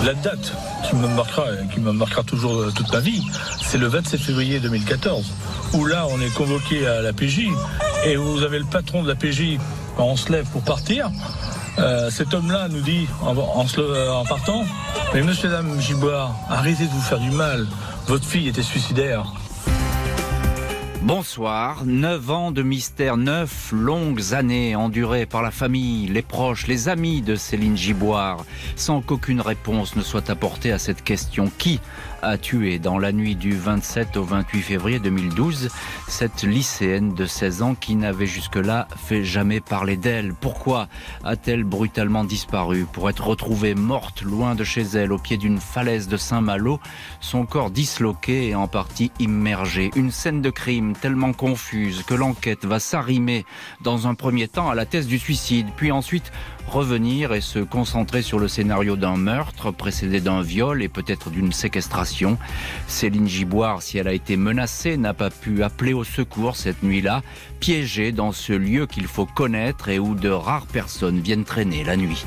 La date qui me marquera toujours toute ma vie, c'est le 27 février 2014, où là on est convoqué à la PJ, et vous avez le patron de la PJ, on se lève pour partir. Cet homme-là nous dit, en partant, « Mais monsieur, dame Giboire, arrêtez de vous faire du mal, votre fille était suicidaire ». Bonsoir, 9 ans de mystère, 9 longues années endurées par la famille, les proches, les amis de Céline Giboire, sans qu'aucune réponse ne soit apportée à cette question. Qui a tué dans la nuit du 27 au 28 février 2012 cette lycéenne de 16 ans qui n'avait jusque-là fait jamais parler d'elle? Pourquoi a-t-elle brutalement disparu pour être retrouvée morte loin de chez elle au pied d'une falaise de Saint-Malo, son corps disloqué et en partie immergé? Une scène de crime tellement confuse que l'enquête va s'arrimer dans un premier temps à la thèse du suicide, puis ensuite revenir et se concentrer sur le scénario d'un meurtre précédé d'un viol et peut-être d'une séquestration. Céline Giboire, si elle a été menacée, n'a pas pu appeler au secours cette nuit-là, piégée dans ce lieu qu'il faut connaître et où de rares personnes viennent traîner la nuit.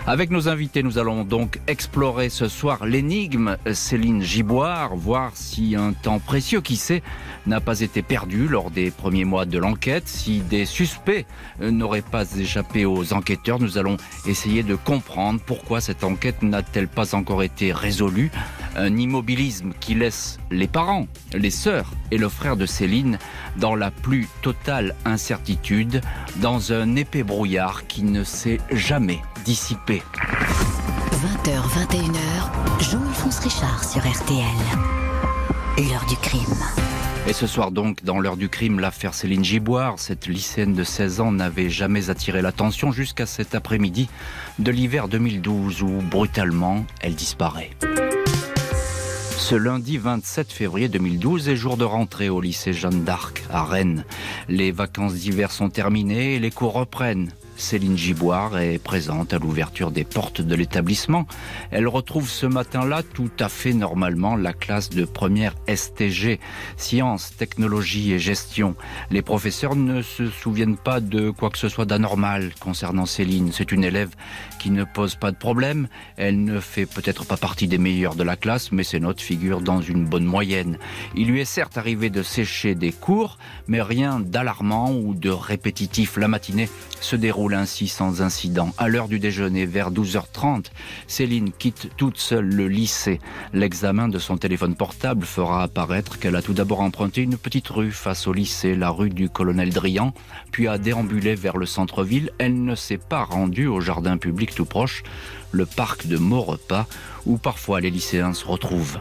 Avec nos invités, nous allons donc explorer ce soir l'énigme Céline Giboire, voir si un temps précieux, qui sait, n'a pas été perdu lors des premiers mois de l'enquête, si des suspects n'auraient pas échappé aux enquêteurs. Nous allons essayer de comprendre pourquoi cette enquête n'a-t-elle pas encore été résolue. Un immobilisme qui laisse les parents, les sœurs et le frère de Céline dans la plus totale incertitude, dans un épais brouillard qui ne s'est jamais dissipé. 20h, 21h, Jean-Alphonse Richard sur RTL. L'heure du crime. Et ce soir donc, dans l'heure du crime, l'affaire Céline Giboire, cette lycéenne de 16 ans n'avait jamais attiré l'attention jusqu'à cet après-midi de l'hiver 2012 où, brutalement, elle disparaît. Ce lundi 27 février 2012 est jour de rentrée au lycée Jeanne d'Arc à Rennes. Les vacances d'hiver sont terminées et les cours reprennent. Céline Giboire est présente à l'ouverture des portes de l'établissement. Elle retrouve ce matin-là tout à fait normalement la classe de première STG, Sciences, Technologie et Gestion. Les professeurs ne se souviennent pas de quoi que ce soit d'anormal concernant Céline. C'est une élève qui ne pose pas de problème. Elle ne fait peut-être pas partie des meilleurs de la classe, mais ses notes figurent dans une bonne moyenne. Il lui est certes arrivé de sécher des cours, mais rien d'alarmant ou de répétitif. La matinée se déroule ainsi sans incident. À l'heure du déjeuner, vers 12h30, Céline quitte toute seule le lycée. L'examen de son téléphone portable fera apparaître qu'elle a tout d'abord emprunté une petite rue face au lycée, la rue du Colonel Drian, puis a déambulé vers le centre-ville. Elle ne s'est pas rendue au jardin public tout proche, le parc de Maurepas, où parfois les lycéens se retrouvent.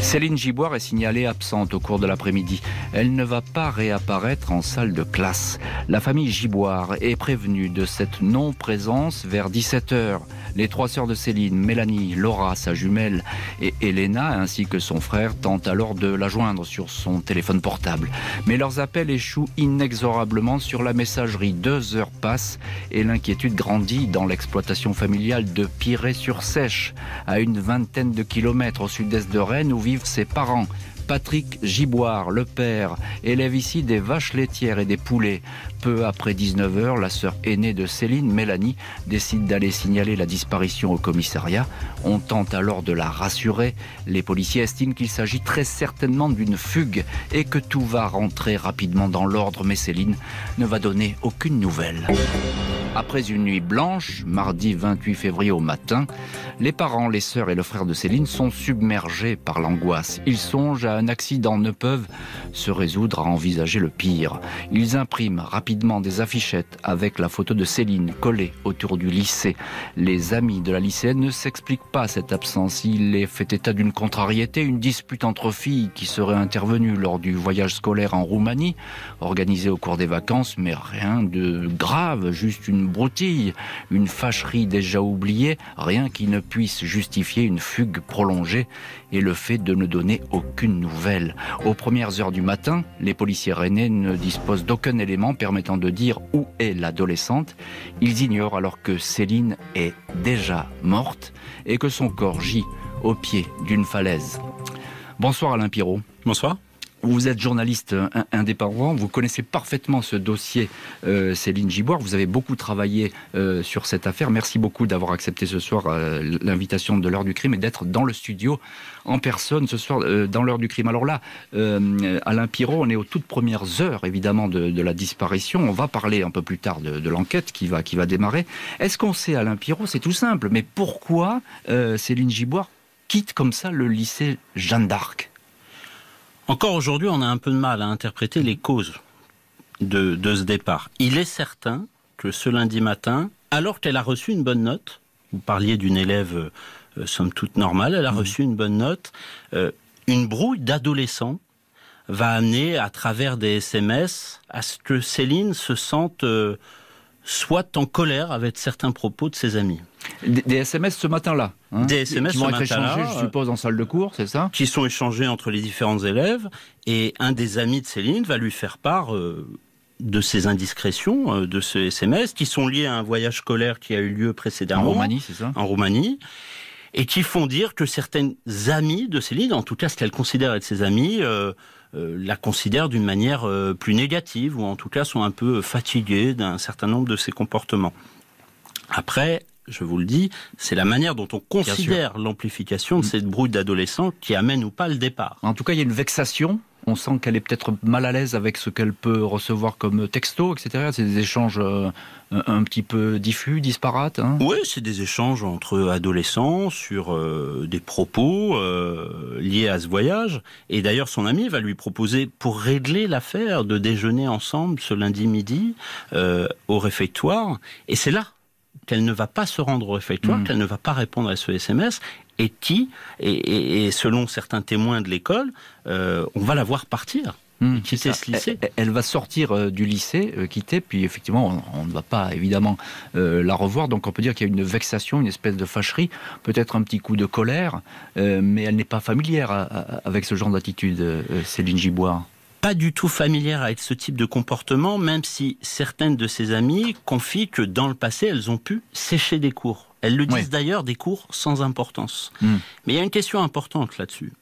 Céline Giboire est signalée absente au cours de l'après-midi. Elle ne va pas réapparaître en salle de classe. La famille Giboire est prévenue de cette non-présence vers 17h. Les trois sœurs de Céline, Mélanie, Laura, sa jumelle, et Elena, ainsi que son frère, tentent alors de la joindre sur son téléphone portable. Mais leurs appels échouent inexorablement sur la messagerie. 2 heures passent et l'inquiétude grandit dans l'exploitation familiale de Piré-sur-Seiche, à une vingtaine de kilomètres au sud-est de Rennes, où vivent ses parents. Patrick Giboire, le père, élève ici des vaches laitières et des poulets. Peu après 19h, la sœur aînée de Céline, Mélanie, décide d'aller signaler la disparition au commissariat. On tente alors de la rassurer. Les policiers estiment qu'il s'agit très certainement d'une fugue et que tout va rentrer rapidement dans l'ordre, mais Céline ne va donner aucune nouvelle. Après une nuit blanche, mardi 28 février au matin, les parents, les sœurs et le frère de Céline sont submergés par l'angoisse. Ils songent à un accident, ne peuvent se résoudre à envisager le pire. Ils impriment rapidement des affichettes avec la photo de Céline collée autour du lycée. Les amis de la lycéenne ne s'expliquent pas cette absence. Il est fait état d'une contrariété, une dispute entre filles qui serait intervenue lors du voyage scolaire en Roumanie, organisé au cours des vacances, mais rien de grave, juste une broutille, une fâcherie déjà oubliée, rien qui ne puisse justifier une fugue prolongée et le fait de ne donner aucune nouvelle. Aux premières heures du matin, les policiers rennais ne disposent d'aucun élément permettant de dire où est l'adolescente. Ils ignorent alors que Céline est déjà morte et que son corps gît au pied d'une falaise. Bonsoir Alain Pirot. Bonsoir. Vous êtes journaliste indépendant, vous connaissez parfaitement ce dossier, Céline Giboire. Vous avez beaucoup travaillé sur cette affaire. Merci beaucoup d'avoir accepté ce soir l'invitation de l'heure du crime et d'être dans le studio en personne ce soir dans l'heure du crime. Alors là, Alain Pirot, on est aux toutes premières heures évidemment de la disparition. On va parler un peu plus tard de l'enquête qui va démarrer. Est-ce qu'on sait, Alain Pirot, c'est tout simple, mais pourquoi Céline Giboire quitte comme ça le lycée Jeanne d'Arc ? Encore aujourd'hui, on a un peu de mal à interpréter les causes de ce départ. Il est certain que ce lundi matin, alors qu'elle a reçu une bonne note, vous parliez d'une élève somme toute normale, elle a reçu une bonne note, une brouille d'adolescents va amener à travers des SMS à ce que Céline se sente soit en colère avec certains propos de ses amis. Des SMS ce matin-là, des SMS qui vont être échangés, je suppose, en salle de cours, c'est ça ? Qui sont échangés entre les différents élèves, et un des amis de Céline va lui faire part de ces indiscrétions, de ces SMS, qui sont liés à un voyage scolaire qui a eu lieu précédemment. En Roumanie, c'est ça ? En Roumanie, et qui font dire que certaines amies de Céline, en tout cas ce qu'elle considère être ses amies, la considèrent d'une manière plus négative, ou en tout cas sont un peu fatiguées d'un certain nombre de ses comportements. Après, je vous le dis, c'est la manière dont on considère l'amplification de cette brouille d'adolescents qui amène ou pas le départ. En tout cas, il y a une vexation. On sent qu'elle est peut-être mal à l'aise avec ce qu'elle peut recevoir comme texto, etc. C'est des échanges un petit peu diffus, disparates. Oui, c'est des échanges entre adolescents sur des propos liés à ce voyage. Et d'ailleurs, son ami va lui proposer, pour régler l'affaire, de déjeuner ensemble ce lundi midi au réfectoire. Et c'est là qu'elle ne va pas se rendre au réfectoire, qu'elle ne va pas répondre à ce SMS, et et selon certains témoins de l'école, on va la voir partir, quitter ce lycée. Elle va sortir du lycée, quitter, puis effectivement, on ne va pas évidemment la revoir, donc on peut dire qu'il y a une vexation, une espèce de fâcherie, peut-être un petit coup de colère, mais elle n'est pas familière avec ce genre d'attitude, Céline Giboire. Pas du tout familière avec ce type de comportement, même si certaines de ses amies confient que dans le passé, elles ont pu sécher des cours. Elles le disent d'ailleurs, des cours sans importance. Mais il y a une question importante là-dessus.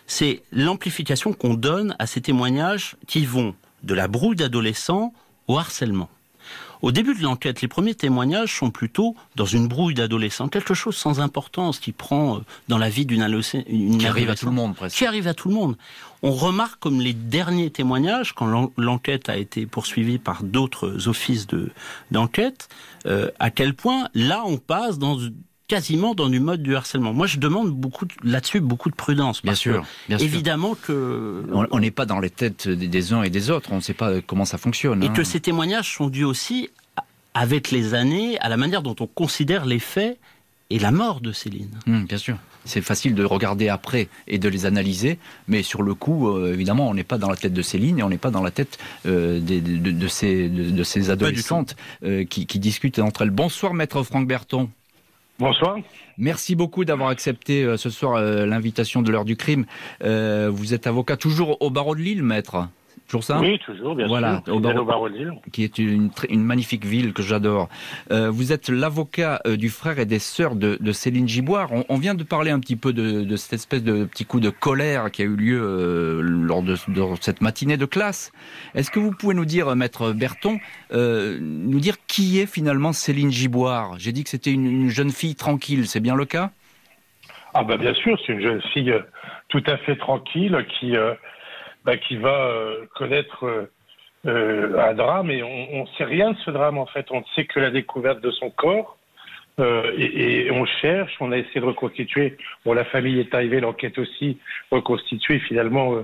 C'est l'amplification qu'on donne à ces témoignages qui vont de la brouille d'adolescents au harcèlement. Au début de l'enquête, les premiers témoignages sont plutôt dans une brouille d'adolescents, quelque chose sans importance qui prend dans la vie d'une adolescente. Qui arrive à tout le monde, presque. Qui arrive à tout le monde. On remarque comme les derniers témoignages, quand l'enquête a été poursuivie par d'autres offices d'enquête, à quel point, là, on passe quasiment dans du mode du harcèlement. Moi, je demande là-dessus beaucoup de prudence. Bien sûr. Évidemment que... On n'est pas dans les têtes des uns et des autres, on ne sait pas comment ça fonctionne. Et que ces témoignages sont dus aussi, avec les années, à la manière dont on considère les faits et la mort de Céline. Bien sûr. C'est facile de regarder après et de les analyser, mais sur le coup, évidemment, on n'est pas dans la tête de Céline et on n'est pas dans la tête de ces adolescentes qui discutent entre elles. Bonsoir, maître Franck Berton. Bonsoir. Merci beaucoup d'avoir accepté ce soir l'invitation de l'heure du crime. Vous êtes avocat toujours au barreau de Lille, maître ? Toujours ça ? Oui, toujours, bien sûr. Au barreau de Lille. Qui est une magnifique ville que j'adore. Vous êtes l'avocat du frère et des sœurs de Céline Giboire. On vient de parler un petit peu de cette espèce de petit coup de colère qui a eu lieu lors de cette matinée de classe. Est-ce que vous pouvez nous dire, maître Berton, nous dire qui est finalement Céline Giboire ? J'ai dit que c'était une jeune fille tranquille, c'est bien le cas ? Ah bah bien sûr, c'est une jeune fille tout à fait tranquille qui va connaître un drame, et on ne sait rien de ce drame en fait. On ne sait que la découverte de son corps, et on cherche, on a essayé de reconstituer. Bon, la famille est arrivée, l'enquête aussi, reconstituer finalement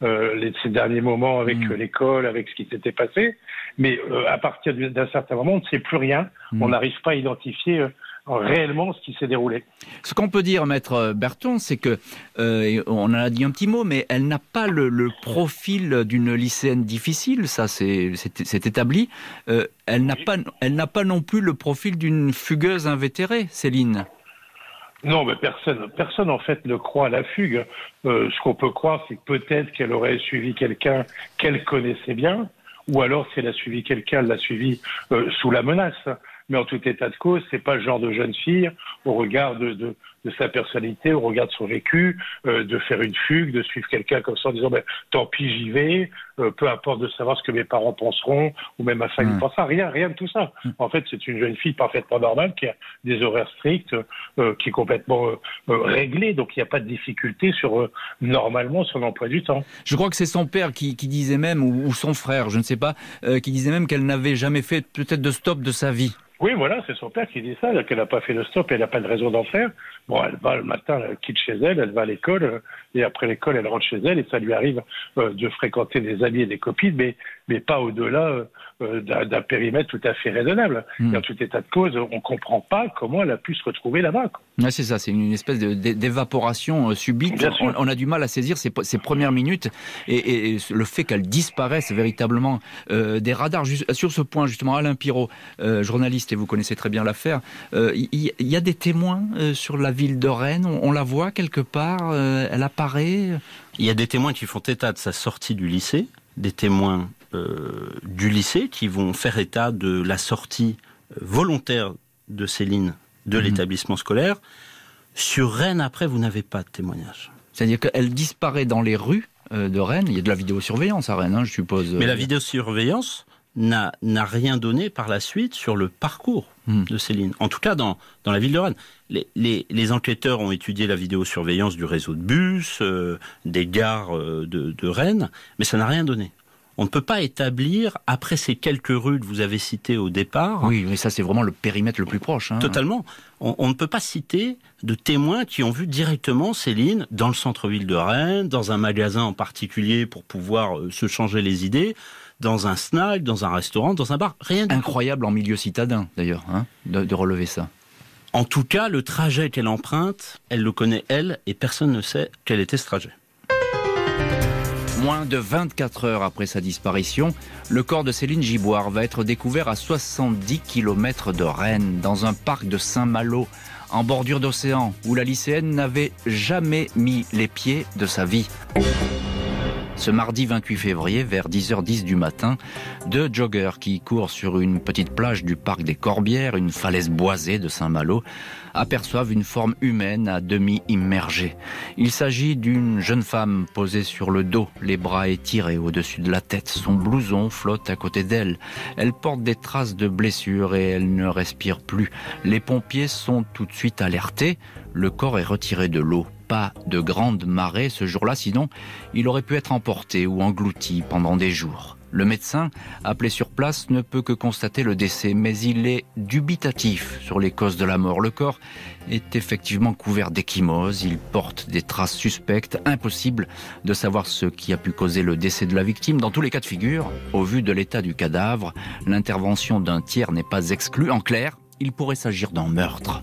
ces derniers moments avec l'école, avec ce qui s'était passé. Mais à partir d'un certain moment, on ne sait plus rien. On n'arrive pas à identifier réellement ce qui s'est déroulé. Ce qu'on peut dire, maître Berton, c'est que, on en a dit un petit mot, mais elle n'a pas le profil d'une lycéenne difficile, ça c'est établi. Elle n'a pas non plus le profil d'une fugueuse invétérée, Céline. Non, mais personne en fait ne croit à la fugue. Ce qu'on peut croire, c'est que peut-être qu'elle aurait suivi quelqu'un qu'elle connaissait bien, ou alors si elle a suivi quelqu'un, elle l'a suivi sous la menace. Mais en tout état de cause, c'est pas le genre de jeune fille, au regard de de sa personnalité, au regard de son vécu, de faire une fugue, de suivre quelqu'un comme ça en disant tant pis j'y vais, peu importe de savoir ce que mes parents penseront ou même ma famille pensera, rien de tout ça. En fait, c'est une jeune fille parfaitement normale qui a des horaires stricts, qui est complètement réglée, donc il n'y a pas de difficulté sur normalement son emploi du temps. Je crois que c'est son père qui disait même, ou son frère, je ne sais pas, qui disait même qu'elle n'avait jamais fait peut-être de stop de sa vie. Oui, voilà, c'est son père qui dit ça, qu'elle n'a pas fait de stop et elle n'a pas de raison d'en faire. Bon, elle va le matin, elle quitte chez elle, elle va à l'école, et après l'école, elle rentre chez elle, et ça lui arrive de fréquenter des amis et des copines, mais pas au-delà d'un périmètre tout à fait raisonnable. Et en tout état de cause, on ne comprend pas comment elle a pu se retrouver là-bas. Ouais, c'est ça, c'est une espèce d'évaporation subite. On a du mal à saisir ces premières minutes, et le fait qu'elle disparaisse véritablement des radars. Sur ce point, justement, Alain Pirot, journaliste, et vous connaissez très bien l'affaire, il y a des témoins sur la ville de Rennes, on la voit quelque part, elle apparaît. Il y a des témoins qui font état de sa sortie du lycée, des témoins du lycée qui vont faire état de la sortie volontaire de Céline de l'établissement scolaire. Sur Rennes, après, vous n'avez pas de témoignage. C'est-à-dire qu'elle disparaît dans les rues de Rennes. Il y a de la vidéosurveillance à Rennes, je suppose. Mais la vidéosurveillance n'a rien donné par la suite sur le parcours de Céline. En tout cas, dans la ville de Rennes. Les enquêteurs ont étudié la vidéosurveillance du réseau de bus, des gares de Rennes, mais ça n'a rien donné. On ne peut pas établir, après ces quelques rues que vous avez citées au départ... Oui, mais ça c'est vraiment le périmètre le plus proche. Totalement. On ne peut pas citer de témoins qui ont vu directement Céline dans le centre-ville de Rennes, dans un magasin en particulier pour pouvoir se changer les idées, dans un snack, dans un restaurant, dans un bar, rien du tout. Incroyable en milieu citadin, d'ailleurs, de relever ça. En tout cas, le trajet qu'elle emprunte, elle le connaît, elle, et personne ne sait quel était ce trajet. Moins de 24 heures après sa disparition, le corps de Céline Giboire va être découvert à 70 km de Rennes, dans un parc de Saint-Malo, en bordure d'océan, où la lycéenne n'avait jamais mis les pieds de sa vie. Ce mardi 28 février, vers 10h10 du matin, deux joggeurs qui courent sur une petite plage du parc des Corbières, une falaise boisée de Saint-Malo, aperçoivent une forme humaine à demi immergée. Il s'agit d'une jeune femme posée sur le dos, les bras étirés au-dessus de la tête. Son blouson flotte à côté d'elle. Elle porte des traces de blessures et elle ne respire plus. Les pompiers sont tout de suite alertés. Le corps est retiré de l'eau. Pas de grande marée ce jour-là, sinon il aurait pu être emporté ou englouti pendant des jours. Le médecin, appelé sur place, ne peut que constater le décès, mais il est dubitatif sur les causes de la mort. Le corps est effectivement couvert d'ecchymose, il porte des traces suspectes, impossible de savoir ce qui a pu causer le décès de la victime. Dans tous les cas de figure, au vu de l'état du cadavre, l'intervention d'un tiers n'est pas exclue. En clair, il pourrait s'agir d'un meurtre.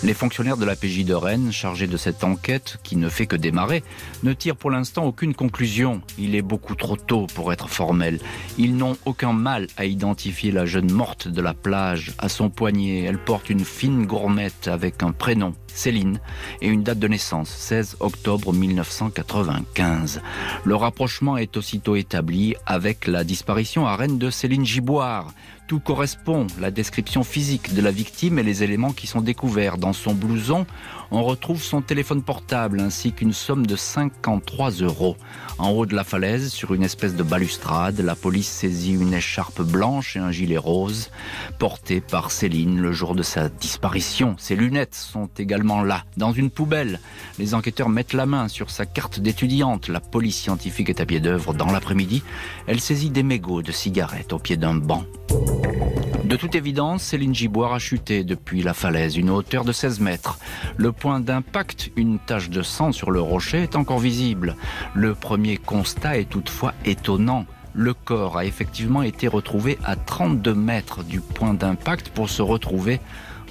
Les fonctionnaires de la PJ de Rennes, chargés de cette enquête, qui ne fait que démarrer, ne tirent pour l'instant aucune conclusion. Il est beaucoup trop tôt pour être formel. Ils n'ont aucun mal à identifier la jeune morte de la plage. À son poignet, elle porte une fine gourmette avec un prénom, Céline, et une date de naissance, 16 octobre 1995. Le rapprochement est aussitôt établi avec la disparition à Rennes de Céline Giboire. Tout correspond, la description physique de la victime et les éléments qui sont découverts. Dans son blouson, on retrouve son téléphone portable ainsi qu'une somme de 53 €. En haut de la falaise, sur une espèce de balustrade, la police saisit une écharpe blanche et un gilet rose, portés par Céline le jour de sa disparition. Ses lunettes sont également là, dans une poubelle. Les enquêteurs mettent la main sur sa carte d'étudiante. La police scientifique est à pied d'œuvre. Dans l'après-midi, elle saisit des mégots de cigarettes au pied d'un banc. De toute évidence, Céline Giboire a chuté depuis la falaise, une hauteur de 16 mètres. Le point d'impact, une tache de sang sur le rocher, est encore visible. Le premier constat est toutefois étonnant. Le corps a effectivement été retrouvé à 32 mètres du point d'impact pour se retrouver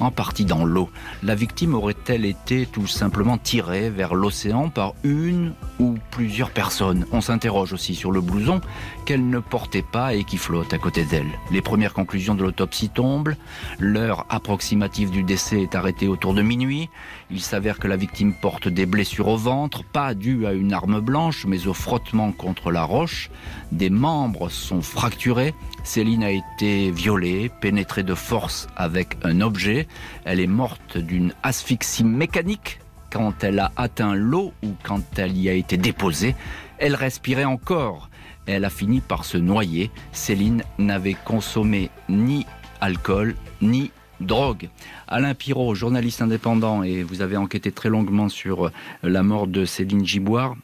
en partie dans l'eau. La victime aurait-elle été tout simplement tirée vers l'océan par une ou plusieurs personnes? On s'interroge aussi sur le blouson qu'elle ne portait pas et qui flotte à côté d'elle. Les premières conclusions de l'autopsie tombent. L'heure approximative du décès est arrêtée autour de minuit. Il s'avère que la victime porte des blessures au ventre, pas dues à une arme blanche, mais au frottement contre la roche. Des membres sont fracturés. Céline a été violée, pénétrée de force avec un objet. Elle est morte d'une asphyxie mécanique quand elle a atteint l'eau ou quand elle y a été déposée. Elle respirait encore. Elle a fini par se noyer. Céline n'avait consommé ni alcool ni drogue. Alain Pirot, journaliste indépendant, et vous avez enquêté très longuement sur la mort de Céline Giboire.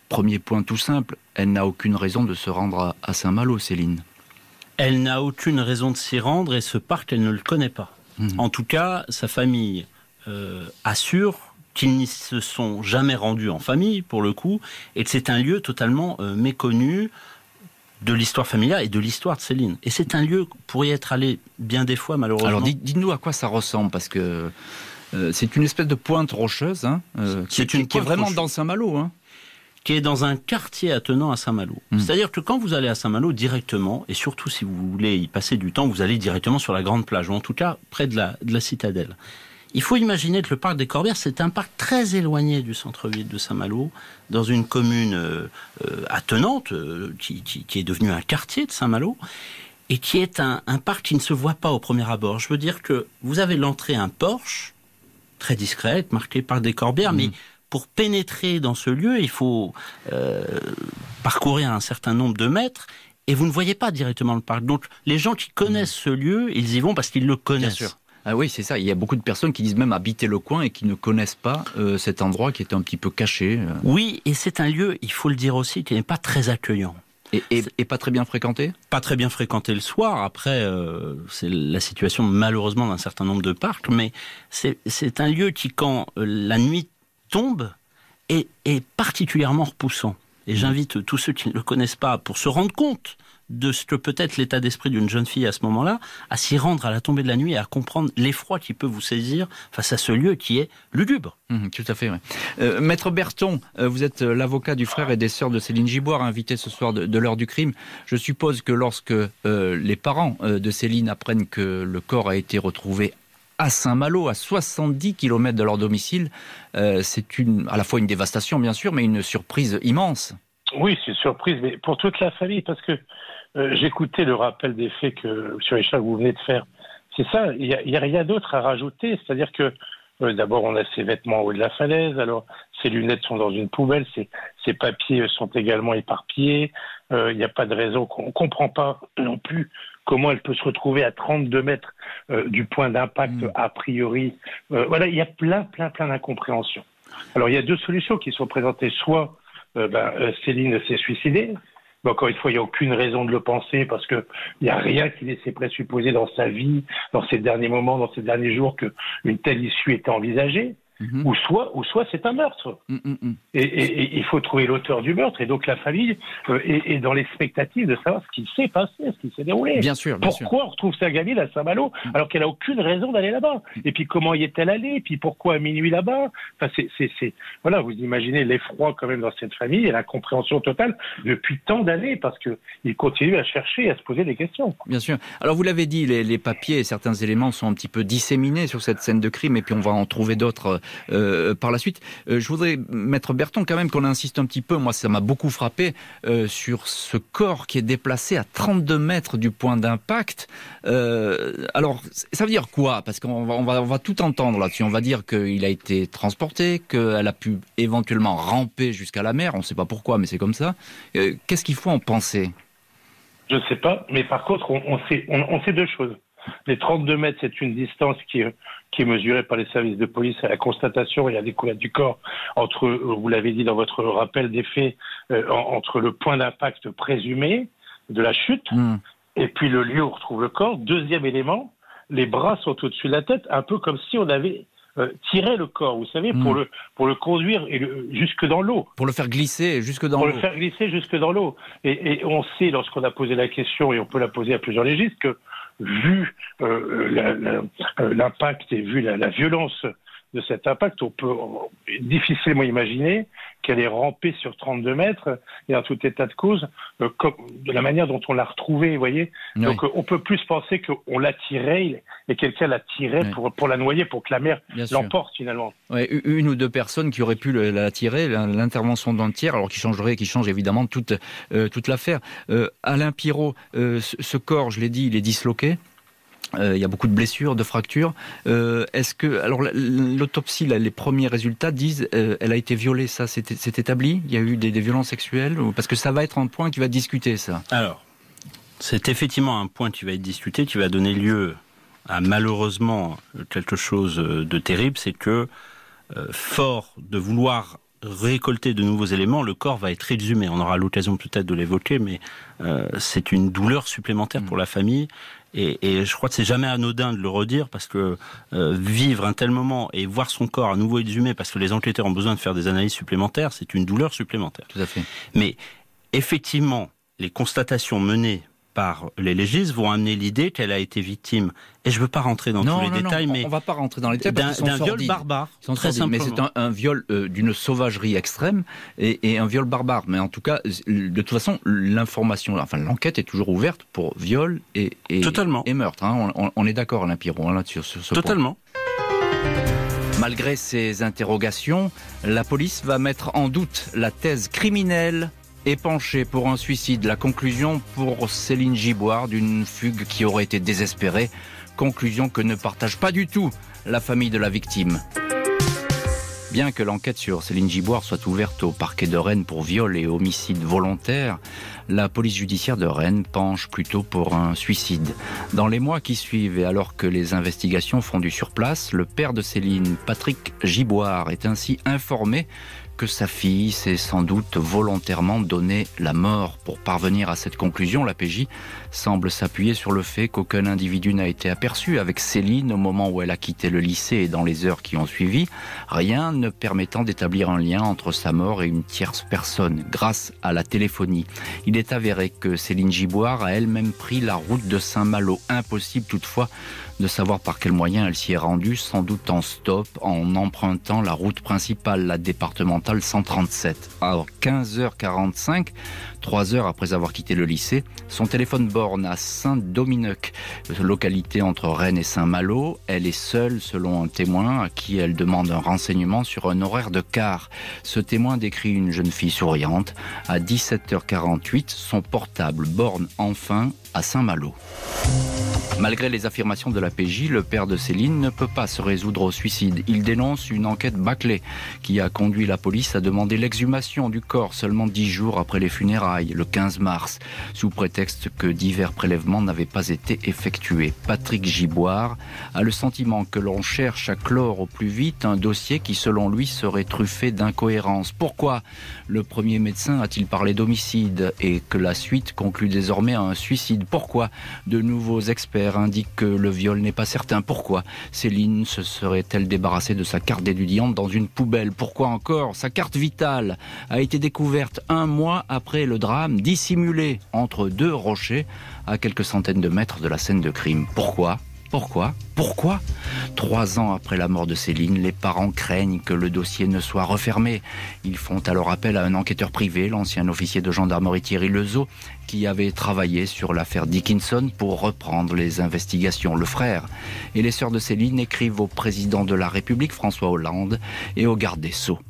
Premier point tout simple, elle n'a aucune raison de se rendre à Saint-Malo, Céline. Elle n'a aucune raison de s'y rendre et ce parc, elle ne le connaît pas. En tout cas, sa famille assure qu'ils n'y se sont jamais rendus en famille, pour le coup, et que c'est un lieu totalement méconnu de l'histoire familiale et de l'histoire de Céline. Et c'est un lieu pour y être allé bien des fois, malheureusement. Alors dites-nous à quoi ça ressemble, parce que c'est une espèce de pointe rocheuse, qui est vraiment dans Saint-Malo, qui est dans un quartier attenant à Saint-Malo. C'est-à-dire que quand vous allez à Saint-Malo directement, et surtout si vous voulez y passer du temps, vous allez directement sur la grande plage, ou en tout cas près de la citadelle. Il faut imaginer que le parc des Corbières, c'est un parc très éloigné du centre-ville de Saint-Malo, dans une commune attenante, qui est devenue un quartier de Saint-Malo, et qui est un parc qui ne se voit pas au premier abord. Je veux dire que vous avez l'entrée un porche, très discrète, marqué Parc des Corbières, mais pour pénétrer dans ce lieu, il faut parcourir un certain nombre de mètres, et vous ne voyez pas directement le parc. Donc les gens qui connaissent ce lieu, ils y vont parce qu'ils le connaissent. Bien sûr. Ah oui, c'est ça. Il y a beaucoup de personnes qui disent même habiter le coin et qui ne connaissent pas cet endroit qui est un petit peu caché. Oui, et c'est un lieu, il faut le dire aussi, qui n'est pas très accueillant. Et pas très bien fréquenté ? Pas très bien fréquenté le soir. Après, c'est la situation malheureusement d'un certain nombre de parcs, mais c'est un lieu qui, quand la nuit tombe, est particulièrement repoussant. Et j'invite tous ceux qui ne le connaissent pas, pour se rendre compte de ce que peut être l'état d'esprit d'une jeune fille à ce moment-là, à s'y rendre à la tombée de la nuit et à comprendre l'effroi qui peut vous saisir face à ce lieu qui est lugubre. Tout à fait, oui. Maître Berton, vous êtes l'avocat du frère et des sœurs de Céline Giboire, invité ce soir de l'heure du crime. Je suppose que lorsque les parents de Céline apprennent que le corps a été retrouvé à Saint-Malo, à 70 km de leur domicile, c'est à la fois une dévastation, bien sûr, mais une surprise immense. Oui, c'est une surprise, mais pour toute la famille, parce que j'écoutais le rappel des faits que M. Richard, vous venez de faire. C'est ça, il n'y a rien d'autre à rajouter. C'est-à-dire que, d'abord, on a ses vêtements en haut de la falaise, alors ses lunettes sont dans une poubelle, ses papiers sont également éparpillés. Il n'y a pas de raison, on ne comprend pas non plus comment elle peut se retrouver à 32 mètres du point d'impact a priori. Voilà, il y a plein d'incompréhensions. Alors, il y a deux solutions qui sont présentées. Soit Céline s'est suicidée. Mais encore une fois, il n'y a aucune raison de le penser parce qu'il n'y a rien qui laissait présupposer dans sa vie, dans ses derniers moments, dans ses derniers jours, qu'une telle issue était envisagée. Ou soit c'est un meurtre. Et il faut trouver l'auteur du meurtre. Et donc la famille est dans l'expectative de savoir ce qui s'est passé, ce qui s'est déroulé. Bien sûr. Pourquoi on retrouve sa gamine à Saint-Malo alors qu'elle n'a aucune raison d'aller là-bas? Et puis comment y est-elle allée? Et puis pourquoi à minuit là-bas? Enfin, voilà, vous imaginez l'effroi quand même dans cette famille et l'incompréhension totale depuis tant d'années parce qu'ils continuent à chercher et à se poser des questions. Bien sûr. Alors vous l'avez dit, les papiers et certains éléments sont un petit peu disséminés sur cette scène de crime et puis on va en trouver d'autres par la suite. Je voudrais, Maître Berton, quand même qu'on insiste un petit peu, moi ça m'a beaucoup frappé, sur ce corps qui est déplacé à 32 mètres du point d'impact. Alors, ça veut dire quoi? Parce qu'on va tout entendre là-dessus. On va dire qu'il a été transporté, qu'elle a pu éventuellement ramper jusqu'à la mer, on ne sait pas pourquoi, mais c'est comme ça. Qu'est-ce qu'il faut en penser? Je ne sais pas, mais par contre, on sait deux choses. Les 32 mètres, c'est une distance qui est mesurée par les services de police à la constatation et à la découverte du corps entre, vous l'avez dit dans votre rappel des faits, entre le point d'impact présumé de la chute et puis le lieu où on retrouve le corps. Deuxième élément, les bras sont au-dessus de la tête, un peu comme si on avait tiré le corps, vous savez, pour le conduire jusque dans l'eau. Pour le faire glisser jusque dans l'eau. Pour le faire glisser jusque dans l'eau. Et on sait, lorsqu'on a posé la question, et on peut la poser à plusieurs légistes, que vu l'impact et vu la violence de cet impact, on peut difficilement imaginer qu'elle ait rampé sur 32 mètres, et en tout état de cause, comme de la manière dont on l'a retrouvée, vous voyez. Oui. Donc on peut plus penser qu'on l'a tirée, et quelqu'un l'a tirée pour la noyer, pour que la mer l'emporte finalement. Ouais, une ou deux personnes qui auraient pu la tirer, l'intervention d'un tiers, alors qui change évidemment toute l'affaire. Alain Pirot, ce corps, je l'ai dit, il est disloqué. Il y a beaucoup de blessures, de fractures. Est-ce que, alors l'autopsie, les premiers résultats disent, elle a été violée, ça c'est établi? Il y a eu des violences sexuelles? Parce que ça va être un point qui va discuter, ça. Alors, c'est effectivement un point qui va être discuté, qui va donner lieu à malheureusement quelque chose de terrible, c'est que fort de vouloir récolter de nouveaux éléments, le corps va être exhumé. On aura l'occasion peut-être de l'évoquer, mais c'est une douleur supplémentaire pour la famille. Et je crois que c'est jamais anodin de le redire, parce que vivre un tel moment et voir son corps à nouveau exhumé parce que les enquêteurs ont besoin de faire des analyses supplémentaires, c'est une douleur supplémentaire. Tout à fait. Mais effectivement, les constatations menées par les légistes vont amener l'idée qu'elle a été victime, et je ne veux pas rentrer dans tous les détails, mais on ne va pas rentrer dans les détails parce qu'ils sont sordides. D'un viol barbare, très simplement. Mais c'est un viol d'une sauvagerie extrême et un viol barbare. Mais en tout cas, de toute façon, l'enquête est toujours ouverte pour viol et meurtre. Hein. On est d'accord, Alain Pirot, là, sur ce Totalement. Point. Malgré ces interrogations, la police va mettre en doute la thèse criminelle et penché pour un suicide. La conclusion pour Céline Giboire d'une fugue qui aurait été désespérée. Conclusion que ne partage pas du tout la famille de la victime. Bien que l'enquête sur Céline Giboire soit ouverte au parquet de Rennes pour viol et homicide volontaire, la police judiciaire de Rennes penche plutôt pour un suicide. Dans les mois qui suivent, et alors que les investigations font du surplace, le père de Céline, Patrick Giboire, est ainsi informé que sa fille s'est sans doute volontairement donné la mort. Pour parvenir à cette conclusion, la PJ semble s'appuyer sur le fait qu'aucun individu n'a été aperçu avec Céline au moment où elle a quitté le lycée et dans les heures qui ont suivi, rien ne permettant d'établir un lien entre sa mort et une tierce personne, grâce à la téléphonie. Il est avéré que Céline Giboire a elle-même pris la route de Saint-Malo. Impossible toutefois de savoir par quel moyen elle s'y est rendue, sans doute en stop, en empruntant la route principale, la départementale 137. À 15h45, 3 heures après avoir quitté le lycée, son téléphone borne à Saint-Domineuc, localité entre Rennes et Saint-Malo. Elle est seule, selon un témoin, à qui elle demande un renseignement sur un horaire de car. Ce témoin décrit une jeune fille souriante. À 17h48, son portable borne enfin à Saint-Malo. Malgré les affirmations de la PJ, le père de Céline ne peut pas se résoudre au suicide. Il dénonce une enquête bâclée qui a conduit la police à demander l'exhumation du corps seulement 10 jours après les funérailles, le 15 mars, sous prétexte que divers prélèvements n'avaient pas été effectués. Patrick Giboire a le sentiment que l'on cherche à clore au plus vite un dossier qui, selon lui, serait truffé d'incohérences. Pourquoi le premier médecin a-t-il parlé d'homicide et que la suite conclut désormais à un suicide? Pourquoi de nouveaux experts indiquent que le viol n'est pas certain? Pourquoi Céline se serait-elle débarrassée de sa carte d'étudiante dans une poubelle? Pourquoi encore sa carte vitale a été découverte 1 mois après le drame, dissimulée entre 2 rochers à quelques centaines de mètres de la scène de crime? Pourquoi 3 ans après la mort de Céline, les parents craignent que le dossier ne soit refermé. Ils font alors appel à un enquêteur privé, l'ancien officier de gendarmerie Thierry Lezeau, qui avait travaillé sur l'affaire Dickinson pour reprendre les investigations. Le frère et les sœurs de Céline écrivent au président de la République, François Hollande, et au garde des Sceaux.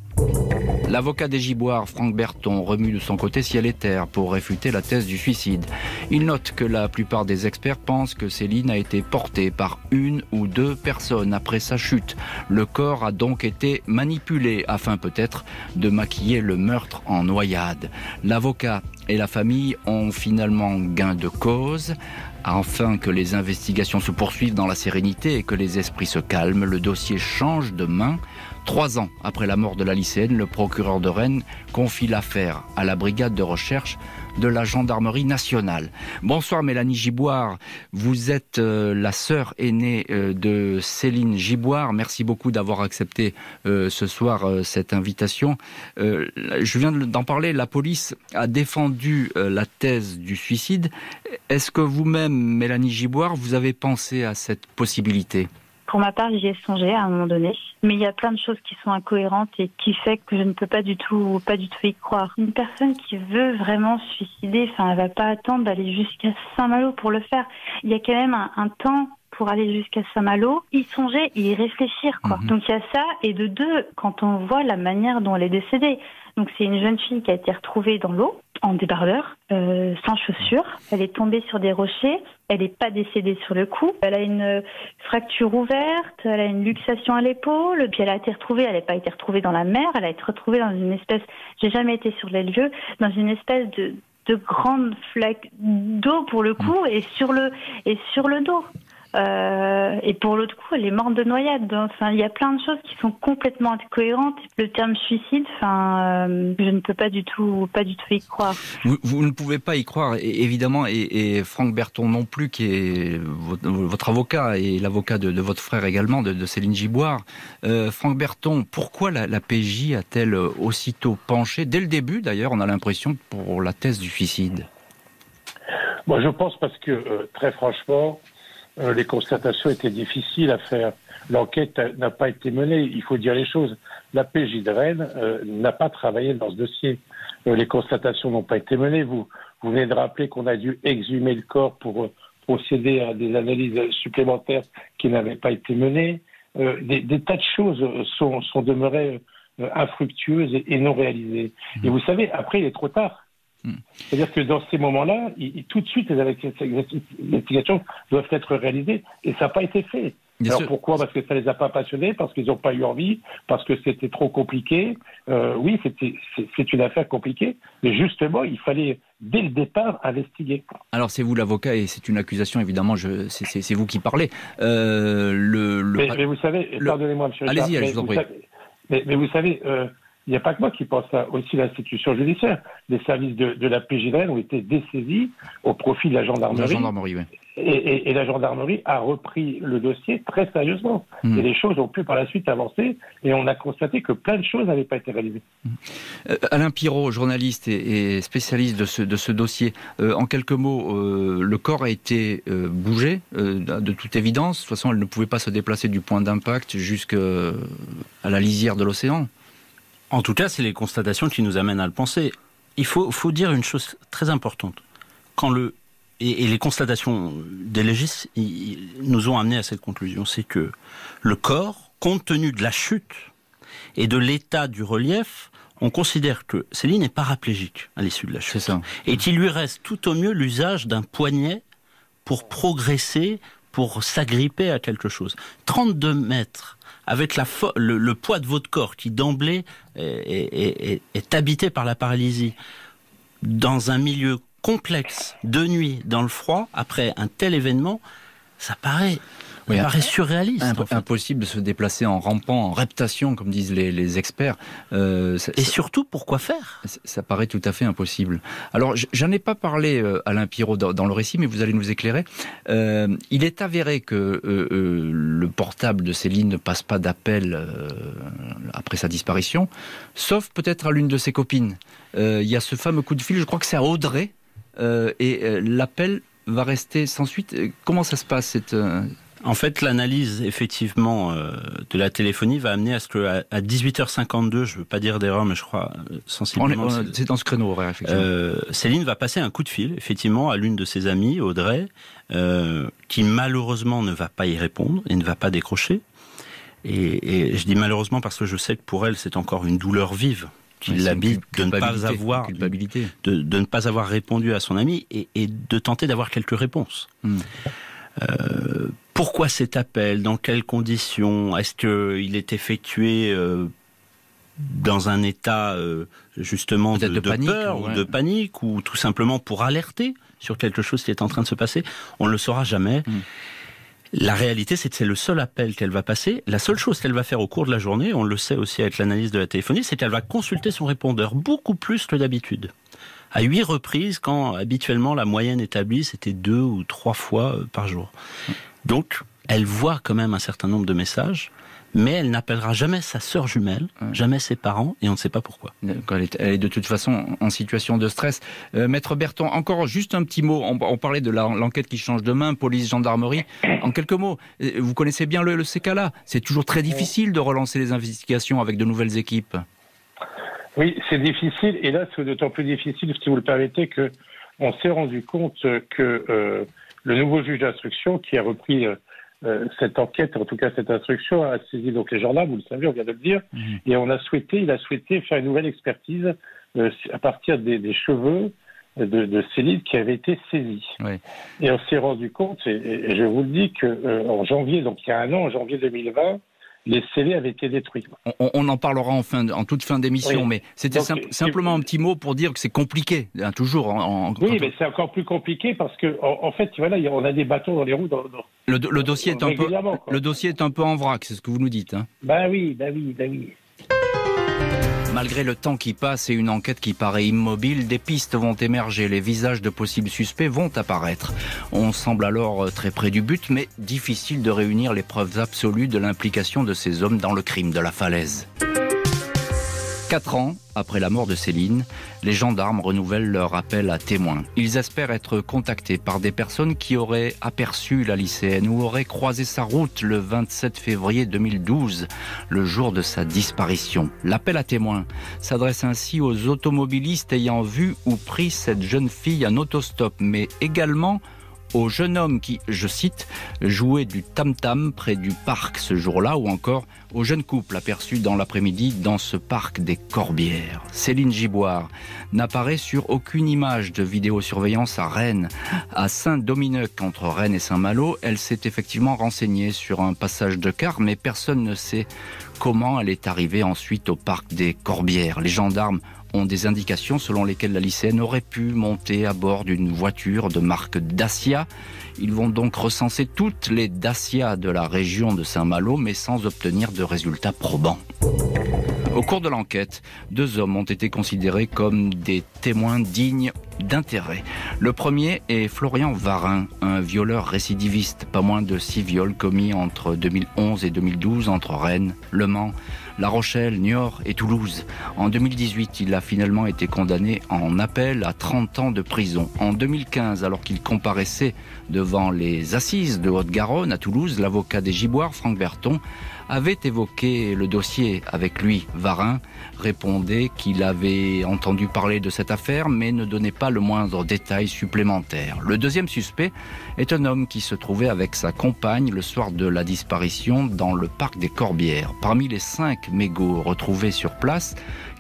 L'avocat des Giboire, Franck Berton, remue de son côté ciel et terre pour réfuter la thèse du suicide. Il note que la plupart des experts pensent que Céline a été portée par 1 ou 2 personnes après sa chute. Le corps a donc été manipulé afin peut-être de maquiller le meurtre en noyade. L'avocat et la famille ont finalement gain de cause. Afin que les investigations se poursuivent dans la sérénité et que les esprits se calment, le dossier change de main. 3 ans après la mort de la lycéenne, le procureur de Rennes confie l'affaire à la brigade de recherche de la gendarmerie nationale. Bonsoir Mélanie Giboire, vous êtes la sœur aînée de Céline Giboire. Merci beaucoup d'avoir accepté ce soir cette invitation. Je viens d'en parler, la police a défendu la thèse du suicide. Est-ce que vous-même, Mélanie Giboire, vous avez pensé à cette possibilité ? Pour ma part, j'y ai songé à un moment donné, mais il y a plein de choses qui sont incohérentes et qui fait que je ne peux pas du tout y croire. Une personne qui veut vraiment se suicider, elle va pas attendre d'aller jusqu'à Saint-Malo pour le faire. Il y a quand même un temps pour aller jusqu'à Saint-Malo, y songer et y réfléchir, quoi. Donc il y a ça, et de deux, quand on voit la manière dont elle est décédée. Donc c'est une jeune fille qui a été retrouvée dans l'eau, en débardeur, sans chaussures. Elle est tombée sur des rochers. Elle n'est pas décédée sur le coup. Elle a une fracture ouverte, elle a une luxation à l'épaule. Puis elle a été retrouvée, elle n'a pas été retrouvée dans la mer, elle a été retrouvée dans une espèce, j'ai jamais été sur les lieux, dans une espèce de grande flaque d'eau pour le coup et sur le dos. Et pour l'autre coup, elle est morte de noyade. Il y a plein de choses qui sont complètement incohérentes. Le terme suicide, je ne peux pas du tout y croire. Vous ne pouvez pas y croire, évidemment, et Franck Berton non plus, qui est votre avocat et l'avocat de votre frère également, de Céline Giboire. Franck Berton, pourquoi la PJ a-t-elle aussitôt penché, dès le début d'ailleurs, on a l'impression, pour la thèse du suicide? Moi, je pense parce que, très franchement, les constatations étaient difficiles à faire. L'enquête n'a pas été menée, il faut dire les choses. La PJ de Rennes n'a pas travaillé dans ce dossier. Les constatations n'ont pas été menées. Vous venez de rappeler qu'on a dû exhumer le corps pour procéder à des analyses supplémentaires qui n'avaient pas été menées. Des tas de choses sont demeurées infructueuses et non réalisées. Et vous savez, après, il est trop tard. C'est-à-dire que dans ces moments-là, tout de suite, les investigations doivent être réalisées et ça n'a pas été fait. Bien Alors sûr. pourquoi? Parce que ça les a pas passionnés, parce qu'ils n'ont pas eu envie, parce que c'était trop compliqué. Oui, c'est une affaire compliquée, mais justement, il fallait dès le départ investiguer. Alors c'est vous l'avocat et c'est une accusation évidemment, c'est vous qui parlez. Mais vous savez, pardonnez-moi, monsieur Richard, allez-y, je vous en prie. Mais vous savez, il n'y a pas que moi qui pense à aussi l'institution judiciaire. Les services de la PJ de Rennes ont été dessaisis au profit de la gendarmerie. La gendarmerie, oui. Et la gendarmerie a repris le dossier très sérieusement. Et les choses ont pu par la suite avancer et on a constaté que plein de choses n'avaient pas été réalisées. Alain Pirot, journaliste et spécialiste de ce dossier. En quelques mots, le corps a été bougé, de toute évidence. De toute façon, elle ne pouvait pas se déplacer du point d'impact jusqu'à la lisière de l'océan. En tout cas, c'est les constatations qui nous amènent à le penser. Il faut dire une chose très importante. Et les constatations des légistes nous ont amenés à cette conclusion, c'est que le corps, compte tenu de la chute et de l'état du relief, on considère que Céline est paraplégique à l'issue de la chute. C'est ça. Et qu'il lui reste tout au mieux l'usage d'un poignet pour progresser, pour s'agripper à quelque chose. 32 mètres, avec le poids de votre corps qui d'emblée est habité par la paralysie, dans un milieu complexe, de nuit, dans le froid, après un tel événement, ça paraît surréaliste. Impossible de se déplacer en rampant, en reptation, comme disent les experts. Et surtout, pourquoi faire? Ça paraît tout à fait impossible. Alors, j'en ai pas parlé, Alain Pirot, dans le récit, mais vous allez nous éclairer. Il est avéré que le portable de Céline ne passe pas d'appel après sa disparition, sauf peut-être à l'une de ses copines. Il y a ce fameux coup de fil, je crois que c'est à Audrey, et l'appel va rester sans suite. Comment ça se passe En fait, l'analyse, effectivement, de la téléphonie va amener à ce qu'à 18h52, je ne veux pas dire d'erreur, mais je crois sensiblement... C'est dans ce créneau horaire, effectivement. Céline va passer un coup de fil, effectivement, à l'une de ses amies, Audrey, qui malheureusement ne va pas y répondre et ne va pas décrocher. Et je dis malheureusement parce que je sais que pour elle, c'est encore une douleur vive qui l'habite de ne pas avoir répondu à son ami et de tenter d'avoir quelques réponses. Pourquoi cet appel? Dans quelles conditions? Est-ce qu'il est effectué dans un état justement de panique, peur ou de panique, ou tout simplement pour alerter sur quelque chose qui est en train de se passer? On ne le saura jamais. La réalité, c'est que c'est le seul appel qu'elle va passer. La seule chose qu'elle va faire au cours de la journée, on le sait aussi avec l'analyse de la téléphonie, c'est qu'elle va consulter son répondeur beaucoup plus que d'habitude. À 8 reprises, quand habituellement la moyenne établie, c'était 2 ou 3 fois par jour. Donc, elle voit quand même un certain nombre de messages, mais elle n'appellera jamais sa sœur jumelle, jamais ses parents, et on ne sait pas pourquoi. Elle est de toute façon en situation de stress. Maître Berton, encore juste un petit mot. On parlait de l'enquête qui change de main, police, gendarmerie. En quelques mots, vous connaissez bien ces cas-là. C'est toujours très difficile de relancer les investigations avec de nouvelles équipes. Oui, c'est difficile, et là c'est d'autant plus difficile, si vous le permettez, que on s'est rendu compte que le nouveau juge d'instruction qui a repris cette enquête, en tout cas cette instruction, a saisi donc les gendarmes, vous le savez, on vient de le dire, et il a souhaité faire une nouvelle expertise à partir des cheveux de Céline qui avait été saisis. Oui. Et on s'est rendu compte, et je vous le dis, qu'en janvier, donc il y a un an, en janvier 2020, les scellés avaient été détruits. On en parlera en toute fin d'émission, oui. Mais c'était simplement un petit mot pour dire que c'est compliqué, hein, toujours. Oui, mais c'est encore plus compliqué parce que, en fait, voilà, on a des bâtons dans les roues. Le dossier est un peu en vrac, c'est ce que vous nous dites. Hein. Bah oui. Malgré le temps qui passe et une enquête qui paraît immobile, des pistes vont émerger, les visages de possibles suspects vont apparaître. On semble alors très près du but, mais difficile de réunir les preuves absolues de l'implication de ces hommes dans le crime de la falaise. 4 ans après la mort de Céline, les gendarmes renouvellent leur appel à témoins. Ils espèrent être contactés par des personnes qui auraient aperçu la lycéenne ou auraient croisé sa route le 27 février 2012, le jour de sa disparition. L'appel à témoins s'adresse ainsi aux automobilistes ayant vu ou pris cette jeune fille en autostop, mais également au jeune homme qui, je cite, jouait du tam-tam près du parc ce jour-là, ou encore au jeune couple aperçu dans l'après-midi dans ce parc des Corbières. Céline Giboire n'apparaît sur aucune image de vidéosurveillance à Rennes. À Saint-Domineuc, entre Rennes et Saint-Malo, elle s'est effectivement renseignée sur un passage de car, mais personne ne sait comment elle est arrivée ensuite au parc des Corbières. Les gendarmes ont des indications selon lesquelles la lycéenne aurait pu monter à bord d'une voiture de marque Dacia. Ils vont donc recenser toutes les Dacia de la région de Saint-Malo, mais sans obtenir de résultats probants. Au cours de l'enquête, 2 hommes ont été considérés comme des témoins dignes d'intérêt. Le premier est Florian Varin, un violeur récidiviste. Pas moins de 6 viols commis entre 2011 et 2012 entre Rennes, Le Mans, La Rochelle, Niort et Toulouse. En 2018, il a finalement été condamné en appel à 30 ans de prison. En 2015, alors qu'il comparaissait devant les assises de Haute-Garonne à Toulouse, l'avocat des Giboire, Franck Berton, avait évoqué le dossier avec lui. Varin répondait qu'il avait entendu parler de cette affaire, mais ne donnait pas le moindre détail supplémentaire. Le deuxième suspect est un homme qui se trouvait avec sa compagne le soir de la disparition dans le parc des Corbières. Parmi les 5 mégots retrouvés sur place,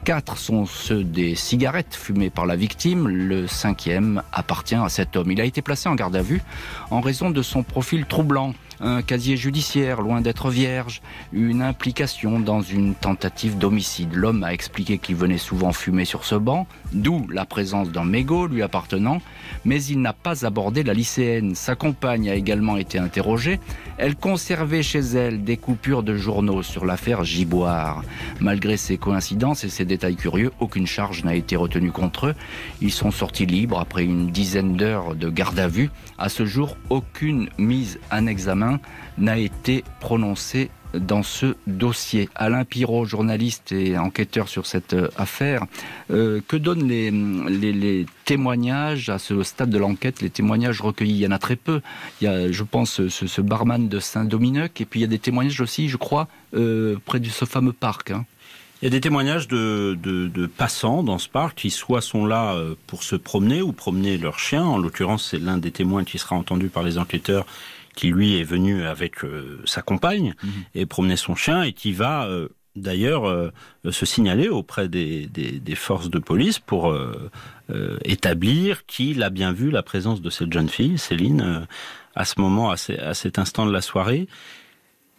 4 sont ceux des cigarettes fumées par la victime. Le 5e appartient à cet homme. Il a été placé en garde à vue en raison de son profil troublant. Un casier judiciaire loin d'être vierge, une implication dans une tentative d'homicide. L'homme a expliqué qu'il venait souvent fumer sur ce banc, d'où la présence d'un mégot lui appartenant, mais il n'a pas abordé la lycéenne. Sa compagne a également été interrogée. Elle conservait chez elle des coupures de journaux sur l'affaire Giboire. Malgré ces coïncidences et ces détails curieux, aucune charge n'a été retenue contre eux. Ils sont sortis libres après une dizaine d'heures de garde à vue. À ce jour, aucune mise en examen n'a été prononcée dans ce dossier. Alain Pirot, journaliste et enquêteur sur cette affaire, que donnent les témoignages à ce stade de l'enquête, les témoignages recueillis? Il y en a très peu. Il y a, je pense, ce barman de Saint-Domineuc, et puis il y a des témoignages aussi, je crois, près de ce fameux parc. Hein. Il y a des témoignages de passants dans ce parc qui soit sont là pour se promener ou promener leur chien. En l'occurrence, c'est l'un des témoins qui sera entendu par les enquêteurs qui, lui, est venu avec sa compagne et promener son chien et qui va d'ailleurs se signaler auprès des forces de police pour établir qu'il a bien vu la présence de cette jeune fille, Céline, à ce moment, à cet instant de la soirée.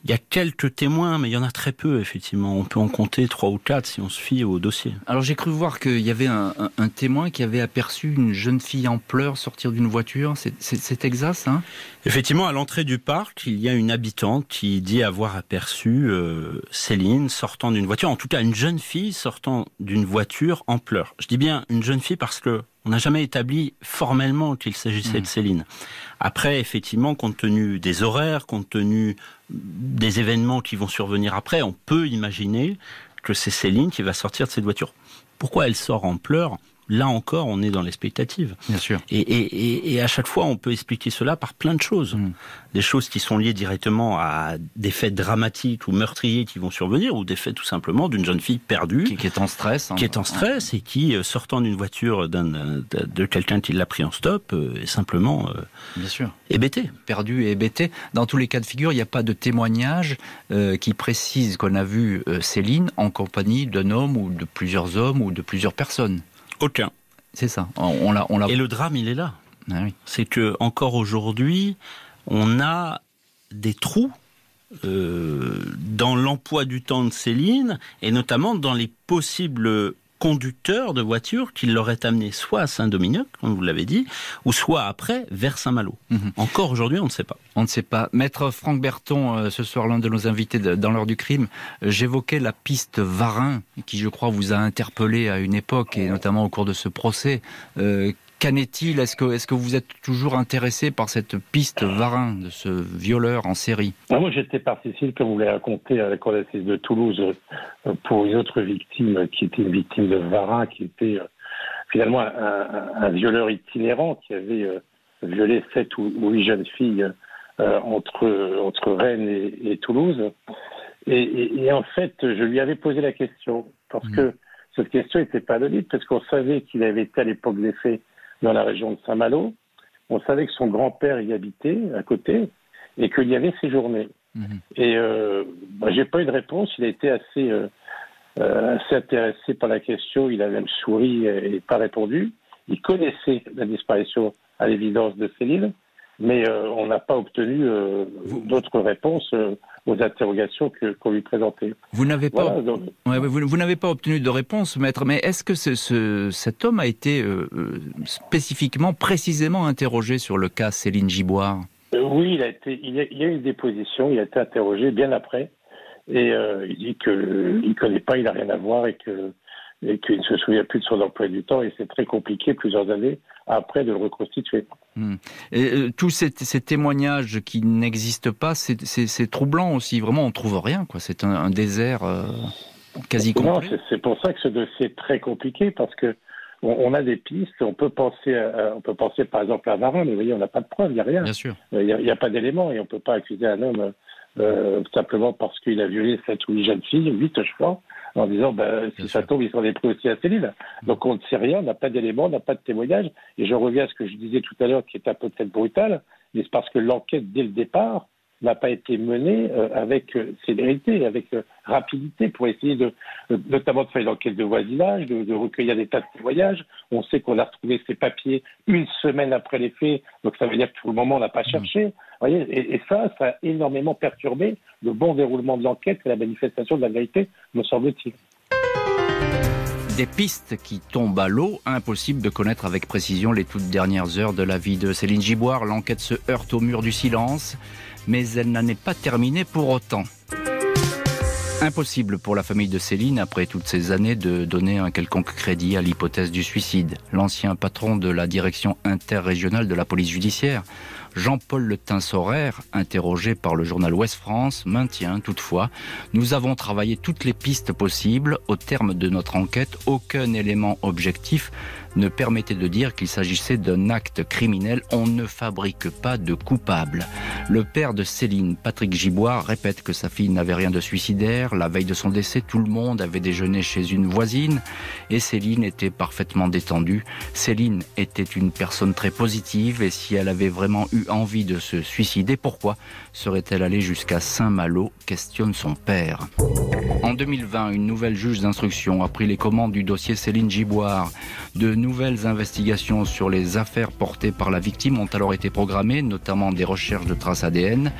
Il y a quelques témoins, mais il y en a très peu, effectivement. On peut en compter 3 ou 4 si on se fie au dossier. Alors j'ai cru voir qu'il y avait un témoin qui avait aperçu une jeune fille en pleurs sortir d'une voiture. C'est exact, ça ? Effectivement, à l'entrée du parc, il y a une habitante qui dit avoir aperçu Céline sortant d'une voiture, en tout cas une jeune fille sortant d'une voiture en pleurs. Je dis bien une jeune fille parce que on n'a jamais établi formellement qu'il s'agissait de Céline. Après, effectivement, compte tenu des horaires, compte tenu des événements qui vont survenir après, on peut imaginer que c'est Céline qui va sortir de cette voiture. Pourquoi elle sort en pleurs ? Là encore, on est dans l'expectative. Bien sûr. Et à chaque fois, on peut expliquer cela par plein de choses. Des choses qui sont liées directement à des faits dramatiques ou meurtriers qui vont survenir, ou des faits tout simplement d'une jeune fille perdue. Qui est en stress. Qui est en stress et qui, sortant d'une voiture de quelqu'un qui l'a pris en stop, est simplement Bien sûr. hébété. Perdu et hébété. Dans tous les cas de figure, il n'y a pas de témoignage qui précise qu'on a vu Céline en compagnie d'un homme ou de plusieurs hommes ou de plusieurs personnes. Aucun. C'est ça. On l'a... Et le drame, il est là. Ah oui. C'est que encore aujourd'hui, on a des trous dans l'emploi du temps de Céline, et notamment dans les possibles conducteurs de voitures qui l'auraient amené soit à Saint-Dominique, comme vous l'avez dit, ou soit après vers Saint-Malo. Encore aujourd'hui, on ne sait pas. On ne sait pas. Maître Franck Berton, ce soir l'un de nos invités dans l'heure du crime, j'évoquais la piste Varin, qui je crois vous a interpellé à une époque, et notamment au cours de ce procès. Qu'en est-il ? Est-ce que vous êtes toujours intéressé par cette piste Varin, de ce violeur en série ? Moi, j'étais partie civile, comme vous l'avez raconté, à la cour d'assises de Toulouse, pour une autre victime, qui était une victime de Varin, qui était finalement un violeur itinérant, qui avait violé 7 ou 8 jeunes filles entre Rennes et Toulouse. Et en fait, je lui avais posé la question, parce que cette question n'était pas anonyme, parce qu'on savait qu'il avait été à l'époque des faits dans la région de Saint-Malo. On savait que son grand-père y habitait, à côté, et qu'il y avait séjourné. Et j'ai pas eu de réponse. Il a été assez intéressé par la question. Il a même souri et pas répondu. Il connaissait la disparition, à l'évidence, de Céline, mais on n'a pas obtenu d'autres réponses aux interrogations qu'on lui présentait. Vous n'avez pas, voilà, donc... vous n'avez pas obtenu de réponse, maître, mais est-ce que cet homme a été spécifiquement, précisément interrogé sur le cas Céline Giboire ? Oui, il y a eu une déposition, il a été interrogé bien après, et il dit qu'il ne connaît pas, il n'a rien à voir, et qu'il ne se souvient plus de son emploi du temps, et c'est très compliqué, plusieurs années après, de le reconstituer. Et tous ces témoignages qui n'existent pas, c'est troublant aussi. Vraiment, on ne trouve rien, quoi. C'est un désert quasi complet. Non, c'est pour ça que ce dossier est très compliqué, parce que on a des pistes. On peut penser par exemple à Varin, mais vous voyez, on n'a pas de preuves, il n'y a rien. Bien sûr. Il n'y a pas d'éléments, et on ne peut pas accuser un homme simplement parce qu'il a violé 7 ou 8 jeunes filles, 8 je crois, en disant si ça tombe, ils s'en est pris aussi à Céline. Donc on ne sait rien, on n'a pas d'éléments, on n'a pas de témoignages. Et je reviens à ce que je disais tout à l'heure, qui est un peu peut-être brutal, mais c'est parce que l'enquête, dès le départ, n'a pas été menée avec célérité, avec rapidité, pour essayer notamment de faire une enquête de voisinage, de recueillir des tas de témoignages. On sait qu'on a retrouvé ces papiers une semaine après les faits, donc ça veut dire que pour le moment on n'a pas cherché. Vous voyez, et ça a énormément perturbé le bon déroulement de l'enquête et la manifestation de la vérité, me semble-t-il. Des pistes qui tombent à l'eau, impossible de connaître avec précision les toutes dernières heures de la vie de Céline Giboire. L'enquête se heurte au mur du silence, mais elle n'en est pas terminée pour autant. Impossible pour la famille de Céline, après toutes ces années, de donner un quelconque crédit à l'hypothèse du suicide. L'ancien patron de la direction interrégionale de la police judiciaire, Jean-Paul Le Tinsorer, interrogé par le journal Ouest France, maintient toutefois « Nous avons travaillé toutes les pistes possibles. Au terme de notre enquête, aucun élément objectif ne permettait de dire qu'il s'agissait d'un acte criminel. On ne fabrique pas de coupable. » Le père de Céline, Patrick Giboire, répète que sa fille n'avait rien de suicidaire. La veille de son décès, tout le monde avait déjeuné chez une voisine et Céline était parfaitement détendue. Céline était une personne très positive et si elle avait vraiment eu envie de se suicider, pourquoi serait-elle allée jusqu'à Saint-Malo ? Questionne son père. En 2020, une nouvelle juge d'instruction a pris les commandes du dossier Céline Giboire. De nouvelles investigations sur les affaires portées par la victime ont alors été programmées, notamment des recherches de traces ADN.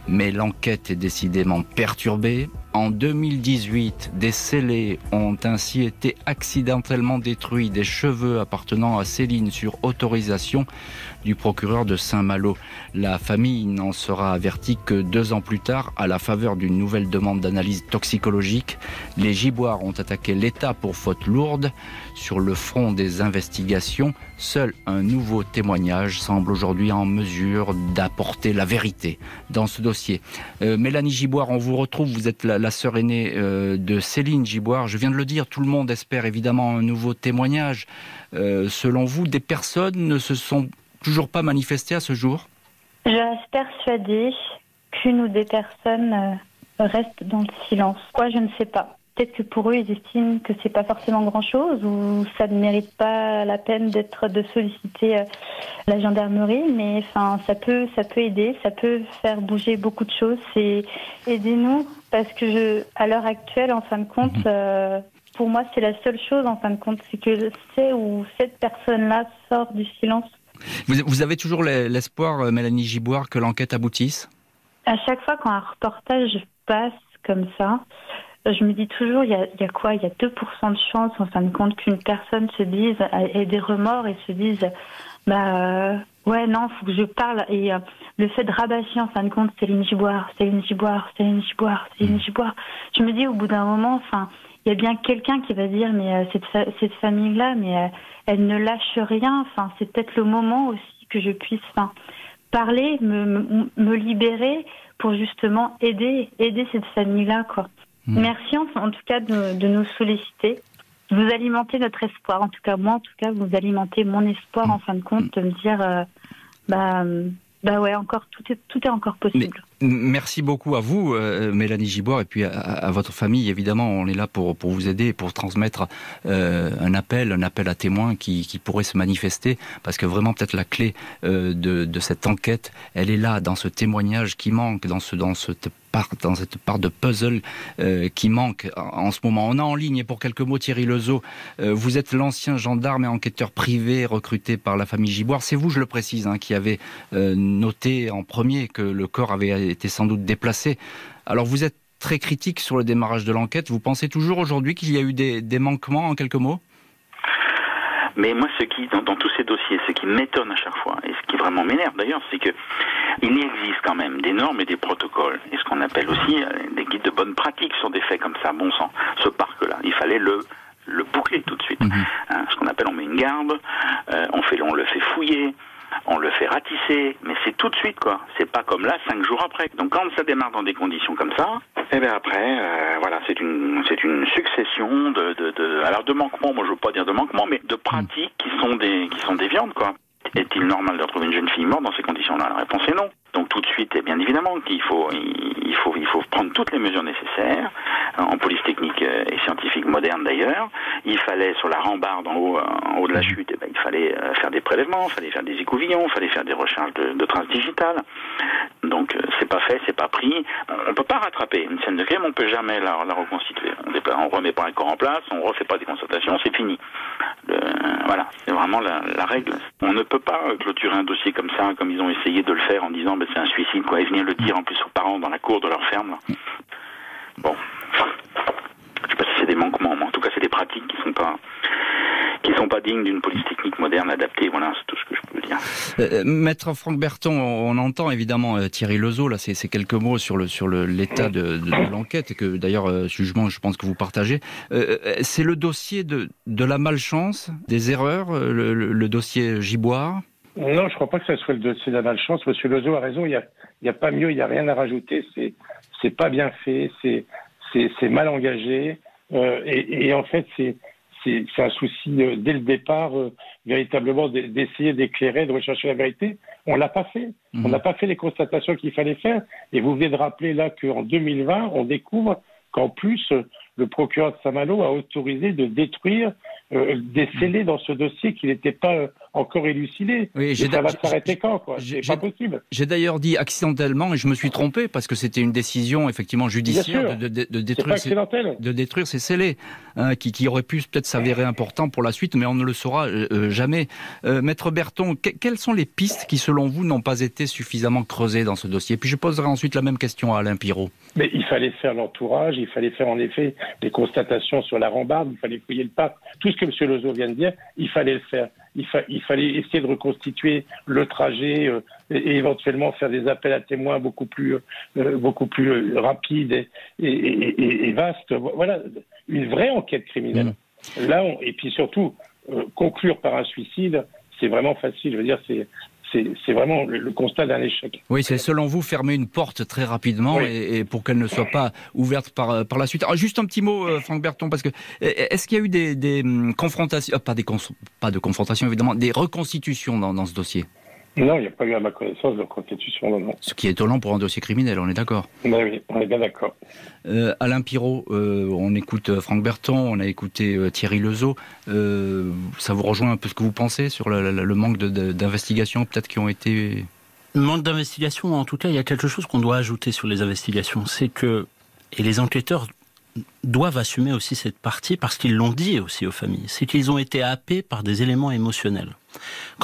Mais l'enquête est décidément perturbée. En 2018, des scellés ont ainsi été accidentellement détruits, des cheveux appartenant à Céline sur autorisation du procureur de Saint-Malo. La famille n'en sera avertie que 2 ans plus tard, à la faveur d'une nouvelle demande d'analyse toxicologique. Les Giboire ont attaqué l'État pour faute lourde. Sur le front des investigations, seul un nouveau témoignage semble aujourd'hui en mesure d'apporter la vérité dans ce dossier. Mélanie Giboire, on vous retrouve, vous êtes la sœur aînée de Céline Giboire. Je viens de le dire, tout le monde espère évidemment un nouveau témoignage. Selon vous, des personnes ne se sont toujours pas manifestées à ce jour? Je reste persuadée qu'une ou des personnes restent dans le silence. Pourquoi, je ne sais pas. Peut-être que pour eux, ils estiment que c'est pas forcément grand-chose ou ça ne mérite pas la peine de solliciter la gendarmerie, mais enfin, ça peut aider, ça peut faire bouger beaucoup de choses. C'est aidez-nous parce que à l'heure actuelle, en fin de compte, pour moi, c'est la seule chose en fin de compte, c'est que cette personne-là sort du silence. Vous avez toujours l'espoir, Mélanie Giboire, que l'enquête aboutisse? À chaque fois quand un reportage passe comme ça, je me dis toujours, il y a quoi? Il y a 2% de chance, en fin de compte, qu'une personne se dise, ait des remords et se dise, ouais, non, faut que je parle. Et le fait de rabâcher, en fin de compte, Céline Giboire. Je me dis, au bout d'un moment, enfin, il y a bien quelqu'un qui va dire, mais cette famille-là, mais elle ne lâche rien. Enfin, c'est peut-être le moment aussi que je puisse, parler, me libérer pour justement aider cette famille-là, quoi. Merci en tout cas de nous solliciter. Vous alimentez notre espoir. En tout cas, moi, vous alimentez mon espoir en fin de compte de me dire, ouais, encore tout est encore possible. Merci beaucoup à vous, Mélanie Giboire, et puis à votre famille. Évidemment, on est là pour vous aider, pour transmettre un appel à témoins qui pourrait se manifester, parce que vraiment peut-être la clé de cette enquête, elle est là, dans ce témoignage qui manque, dans cette part de puzzle qui manque en ce moment. On a en ligne, pour quelques mots, Thierry Lezeau. Vous êtes l'ancien gendarme et enquêteur privé recruté par la famille Giboire. C'est vous, je le précise, qui avez noté en premier que le corps avait été sans doute déplacé. Alors vous êtes très critique sur le démarrage de l'enquête. Vous pensez toujours aujourd'hui qu'il y a eu des manquements, en quelques mots? Mais moi, dans tous ces dossiers, ce qui m'étonne à chaque fois, et ce qui vraiment m'énerve d'ailleurs, c'est que il existe quand même des normes et des protocoles, et ce qu'on appelle aussi des guides de bonne pratique sur des faits comme ça, bon sang. Ce parc-là, il fallait le boucler tout de suite. Ce qu'on appelle, on met une garde, on le fait fouiller, on le fait ratisser, mais c'est tout de suite, quoi. C'est pas comme là, 5 jours après. Donc quand ça démarre dans des conditions comme ça, et bien après, voilà, c'est une succession de manquements. Moi, je veux pas dire de manquements, mais de pratiques qui sont déviantes, quoi. Est-il normal de retrouver une jeune fille morte dans ces conditions-là? La réponse est non. Donc tout de suite, bien évidemment qu'il faut prendre toutes les mesures nécessaires, en police technique et scientifique moderne d'ailleurs. Il fallait, sur la rambarde en haut de la chute, il fallait faire des prélèvements, il fallait faire des écouvillons, il fallait faire des recherches de traces digitales. Donc c'est pas fait, c'est pas pris. On peut pas rattraper une scène de crime, on peut jamais la reconstituer. On remet pas un corps en place, on refait pas des constatations, c'est fini. Voilà, c'est vraiment la règle. On ne peut pas clôturer un dossier comme ça, comme ils ont essayé de le faire en disant c'est un suicide, quoi. Ils venaient le dire en plus aux parents dans la cour de leur ferme. Bon, je sais pas si c'est des manquements, mais en tout cas c'est des pratiques qui sont pas dignes d'une police technique moderne adaptée. Voilà, c'est tout ce que je peux dire. Maître Franck Berton, on entend évidemment Thierry Lezeau, là, c'est quelques mots sur l'état de l'enquête, et que d'ailleurs, jugement, je pense que vous partagez. C'est le dossier de la malchance, des erreurs, le dossier Giboire? Non, je crois pas que ça soit le dossier de la malchance. Monsieur Lezeau a raison, il y a pas mieux, il y a rien à rajouter. C'est pas bien fait, c'est mal engagé, et en fait c'est un souci dès le départ, véritablement d'essayer d'éclairer, de rechercher la vérité. On l'a pas fait. On n'a pas fait les constatations qu'il fallait faire. Et vous venez de rappeler là qu'en 2020, on découvre qu'en plus le procureur de Saint-Malo a autorisé de détruire des scellés dans ce dossier qui n'étaient pas encore élucidé. Oui, ça va s'arrêter quand, quoi? C'est pas possible. J'ai d'ailleurs dit accidentellement, et je me suis trompé, parce que c'était une décision effectivement judiciaire de détruire ces scellés, hein, qui aurait pu peut-être s'avérer important pour la suite, mais on ne le saura jamais. Maître Berton, quelles sont les pistes qui, selon vous, n'ont pas été suffisamment creusées dans ce dossier? Puis je poserai ensuite la même question à Alain Pirot. Mais il fallait faire l'entourage, il fallait faire en effet des constatations sur la rambarde, il fallait fouiller le parc. Tout ce que M. Lozo vient de dire, il fallait le faire. Il fallait essayer de reconstituer le trajet et éventuellement faire des appels à témoins beaucoup plus rapides et vastes. Voilà, une vraie enquête criminelle. Là, et puis surtout, conclure par un suicide, c'est vraiment facile. Je veux dire, c'est vraiment le constat d'un échec. Oui, c'est selon vous fermer une porte très rapidement, oui, et pour qu'elle ne soit pas ouverte par la suite. Alors, juste un petit mot, Franck Berton, parce que est-ce qu'il y a eu des confrontations, pas de confrontations évidemment, des reconstitutions dans ce dossier? Non, il n'y a pas eu à ma connaissance de reconstitution. Non. Ce qui est étonnant pour un dossier criminel, on est d'accord? Oui, on est bien d'accord. Alain Pirot, on écoute Franck Berton, on a écouté Thierry Lozo. Ça vous rejoint un peu ce que vous pensez sur le manque d'investigations peut-être qui ont été... Manque d'investigation, en tout cas, il y a quelque chose qu'on doit ajouter sur les investigations. C'est que, et les enquêteurs doivent assumer aussi cette partie parce qu'ils l'ont dit aussi aux familles, c'est qu'ils ont été happés par des éléments émotionnels.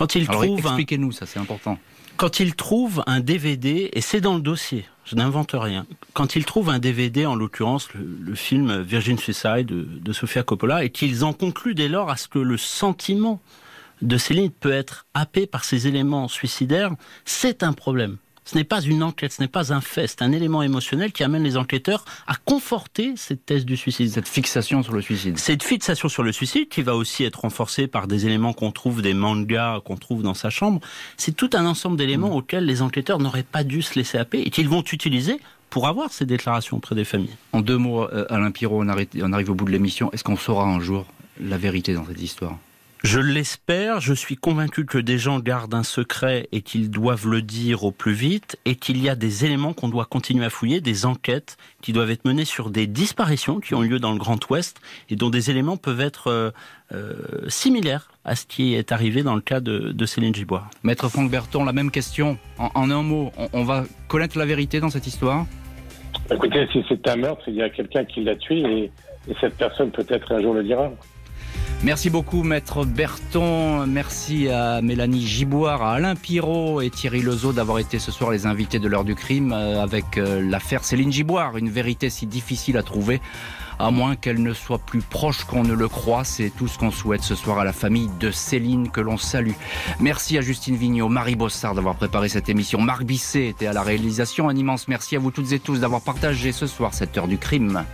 Expliquez-nous ça, c'est important. Quand ils trouvent un DVD, et c'est dans le dossier, je n'invente rien, quand ils trouvent un DVD, en l'occurrence le film Virgin Suicide de Sofia Coppola, et qu'ils en concluent dès lors à ce que le sentiment de Céline peut être happé par ces éléments suicidaires, c'est un problème. Ce n'est pas une enquête, ce n'est pas un fait, c'est un élément émotionnel qui amène les enquêteurs à conforter cette thèse du suicide. Cette fixation sur le suicide. Cette fixation sur le suicide qui va aussi être renforcée par des éléments qu'on trouve, des mangas qu'on trouve dans sa chambre. C'est tout un ensemble d'éléments auxquels les enquêteurs n'auraient pas dû se laisser happer et qu'ils vont utiliser pour avoir ces déclarations auprès des familles. En 2 mots, Alain Pirot, on arrive au bout de l'émission. Est-ce qu'on saura un jour la vérité dans cette histoire ? Je l'espère, je suis convaincu que des gens gardent un secret et qu'ils doivent le dire au plus vite et qu'il y a des éléments qu'on doit continuer à fouiller, des enquêtes qui doivent être menées sur des disparitions qui ont lieu dans le Grand Ouest et dont des éléments peuvent être similaires à ce qui est arrivé dans le cas de Céline Giboire. Maître Franck Berton, la même question. En un mot, on va connaître la vérité dans cette histoire ? Écoutez, si c'est un meurtre, il y a quelqu'un qui l'a tué et cette personne peut-être un jour le dira. Merci beaucoup, Maître Berton. Merci à Mélanie Giboire, à Alain Pirot et Thierry Lozo d'avoir été ce soir les invités de l'heure du crime avec l'affaire Céline Giboire. Une vérité si difficile à trouver, à moins qu'elle ne soit plus proche qu'on ne le croit. C'est tout ce qu'on souhaite ce soir à la famille de Céline que l'on salue. Merci à Justine Vignot, Marie Bossard d'avoir préparé cette émission. Marc Bisset était à la réalisation. Un immense merci à vous toutes et tous d'avoir partagé ce soir cette heure du crime.